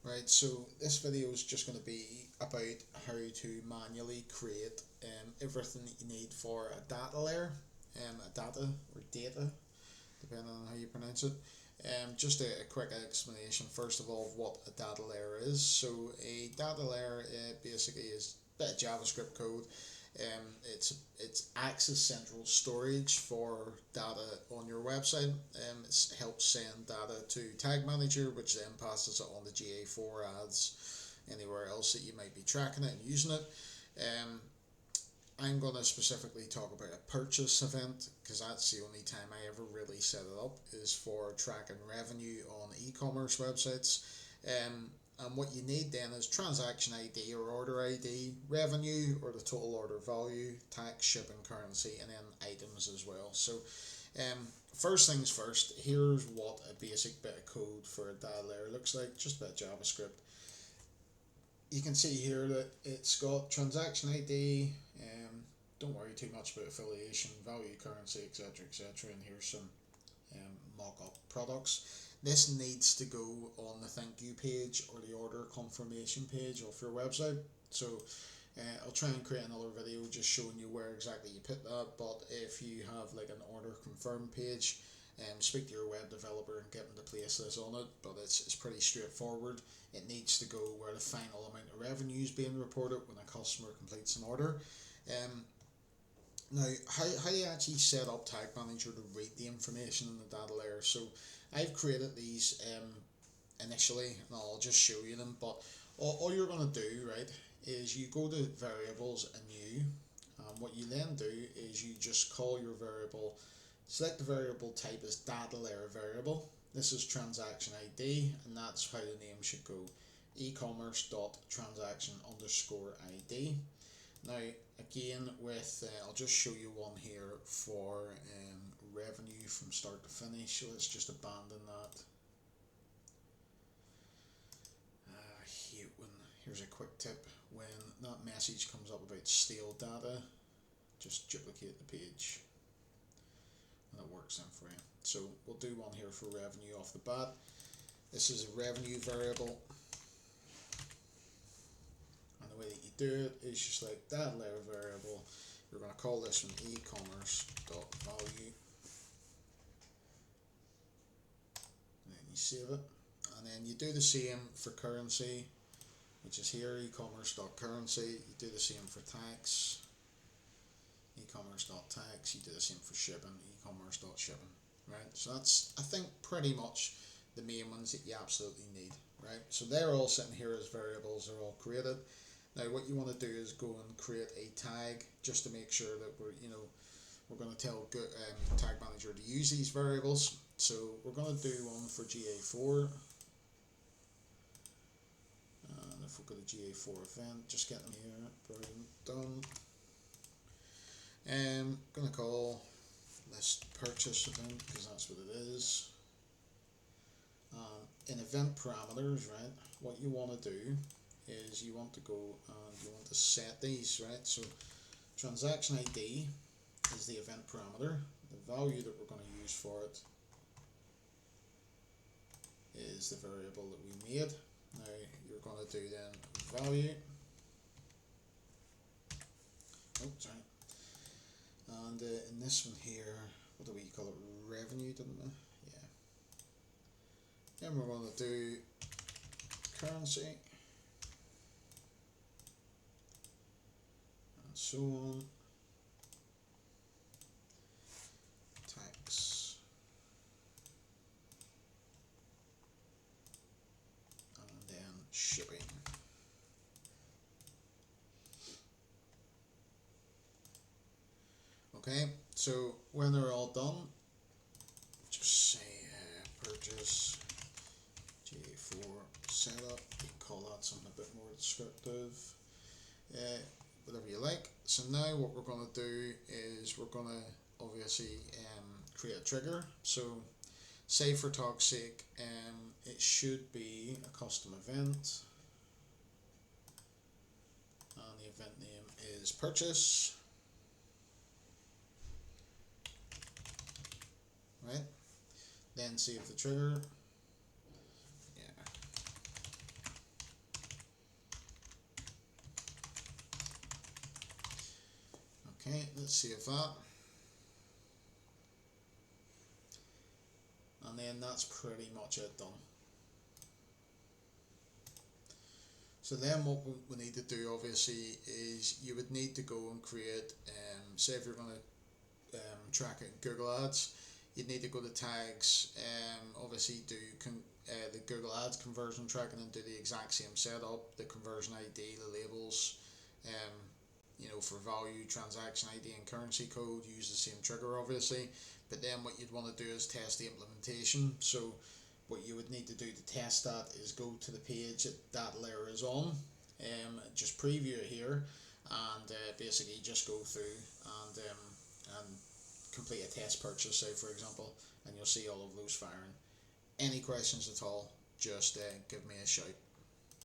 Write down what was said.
Right, so this video is just going to be about how to manually create everything that you need for a data layer, a data or data, depending on how you pronounce it. Just a quick explanation first of all of what a data layer is. So a data layer basically is a bit of JavaScript code. It acts as central storage for data on your website. It helps send data to Tag Manager, which then passes it on to GA4 ads anywhere else that you might be tracking it and using it. I'm going to specifically talk about a purchase event because that's the only time I ever really set it up, is for tracking revenue on e-commerce websites. And what you need then is transaction ID or order ID, revenue or the total order value, tax, shipping, currency, and then items as well. So first things first, here's what a basic bit of code for a data layer looks like, just a bit of JavaScript. You can see here that it's got transaction ID, don't worry too much about affiliation, value, currency, etc, etc, and here's some mock-up products. This needs to go on the thank you page or the order confirmation page of your website. So I'll try and create another video just showing you where exactly you put that, but if you have like an order confirm page, speak to your web developer and get them to place this on it, but it's pretty straightforward. It needs to go where the final amount of revenue is being reported when a customer completes an order. Now, how do you actually set up Tag Manager to read the information in the data layer? So I've created these initially, and I'll just show you them, but all you're going to do, right, is you go to variables and new. What you then do is you just call your variable, select the variable type as data layer variable. This is transaction ID, and that's how the name should go, e-commerce.transaction underscore ID. Now again, with I'll just show you one here for revenue from start to finish. So let's just abandon that. I hate when, here's a quick tip, when that message comes up about stale data, just duplicate the page and it works then for you. So we'll do one here for revenue off the bat. This is a revenue variable. And the way that you do it is just like data layer variable. You're going to call this one e-commerce.value. And then you save it. And then you do the same for currency, which is here, e-commerce.currency. You do the same for tax, e-commerce.tax. You do the same for shipping, e-commerce.shipping. Right? So that's, I think, pretty much the main ones that you absolutely need. Right? So they're all sitting here as variables. They're all created. Now what you want to do is go and create a tag just to make sure that we're going to tell Tag Manager to use these variables. So we're going to do one for GA4. And if we go to GA4 event, just get them here, brilliant, done. I'm going to call this purchase event because that's what it is. In event parameters, right, what you want to do is you want to go and you want to set these, right? So transaction ID is the event parameter. The value that we're going to use for it is the variable that we made. Now you're going to do then value. Oh, sorry. And in this one here, what do we call it? Revenue, didn't we? Yeah. Then we're going to do currency. So on, tax, and then shipping. Okay, so when they're all done, just say purchase GA4 setup. You can call that something a bit more descriptive. Whatever you like. So now what we're going to do is we're going to obviously create a trigger. So say for talk's sake, it should be a custom event, and the event name is purchase. Right? Then save the trigger. Yeah. Okay, let's save that. And then that's pretty much it done. So then what we need to do obviously is you would need to go and create, say if you're going to track it in Google Ads, you'd need to go to tags, obviously do the Google Ads conversion tracking and do the exact same setup, the conversion ID, the labels, for value, transaction ID and currency code, use the same trigger obviously. But then what you'd want to do is test the implementation. So what you would need to do to test that is go to the page that DataLayer is on, just preview it here, and basically just go through and complete a test purchase, say for example, and you'll see all of those firing. Any questions at all, just give me a shout.